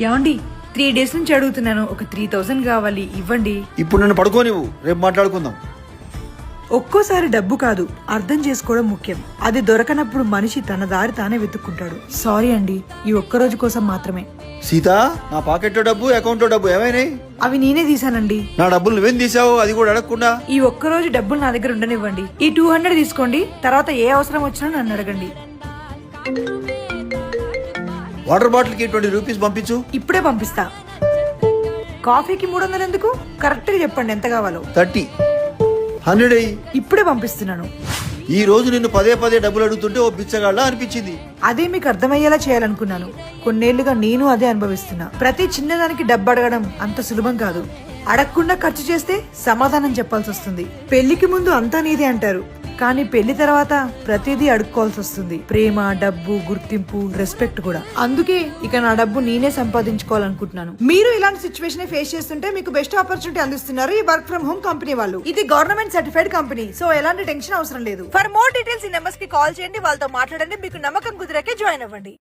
ఏమండి 3 days నుంచి అడుగుతున్నాను, ఒక 3000 కావాలి, ఇవ్వండి. ఇప్పుడు నన్ను పడుకోనివ్వు, రేపు మాట్లాడుకుందాం. ఒక్కోసారి డబ్బు కాదు, అర్థం చేసుకోవడం ముఖ్యం. అది దొరకనప్పుడు మనిషి తన దారి తానే వెతుక్కుంటాడు. సారీ అండి, ఈ ఒక్కరోజు కోసం మాత్రమే. సీత, నా పాకెట్లో డబ్బు, అకౌంట్ లో డబ్బు ఏమైనాయి? అవి నేనే తీసానండి. నా డబ్బులు నువ్వేం తీసావు, అది కూడా అడగకుండా? ఈ ఒక్కరోజు డబ్బులు నా దగ్గర ఉండనివ్వండి. ఈ 200 తీసుకోండి, తర్వాత ఏ అవసరం వచ్చినా నన్ను అడగండి. వాటర్ బాటిల్ కి 20 రూపీస్ పంపించు. ఇప్పుడే పంపిస్తా. కాఫీకి 300 ఎందుకు? కరెక్ట్ గా చెప్పండి ఎంత కావాలో. 30, 100 అయ్యి. ఇప్పుడే పంపిస్తున్నాను. ఈ రోజు నిన్ను పదే డబ్బులు అడుగుతుంటే ఓ బిచ్చగాళ్ళ అనిపించింది. అదే మీకు అర్థమయ్యేలా చేయాలనుకున్నాను. కొన్నేళ్లుగా నేను అదే అనుభవిస్తున్నా. ప్రతి చిన్నదానికి డబ్బు అడగడం అంత సులభం కాదు. అడగకుండా ఖర్చు చేస్తే సమాధానం చెప్పాల్సి వస్తుంది. పెళ్లికి ముందు అంతా నీదే అంటారు, కానీ పెళ్లి తర్వాత ప్రతిదీ అడుక్కోవాల్సి వస్తుంది. ప్రేమ, డబ్బు, గుర్తింపు, రెస్పెక్ట్ కూడా. అందుకే ఇక నా డబ్బు నేనే సంపాదించుకోవాలనుకుంటున్నాను. మీరు ఇలాంటి సిచ్యువేషన్ ఫేస్ చేస్తుంటే మీకు బెస్ట్ ఆపర్చునిటీ అందిస్తున్నారు ఈ వర్క్ ఫ్రమ్ హోమ్ కంపెనీ వాళ్ళు. ఇది గవర్నమెంట్ సర్టిఫైడ్ కంపెనీ, సో ఎలాంటి టెన్షన్ అవసరం లేదు. ఫర్ మోర్ డీటెయిల్స్ ఈ నెంబర్స్ కి కాల్ చేయండి, వాళ్ళతో మాట్లాడండి. మీకు నమ్మకం కుదిరాకే జాయిన్ అవ్వండి.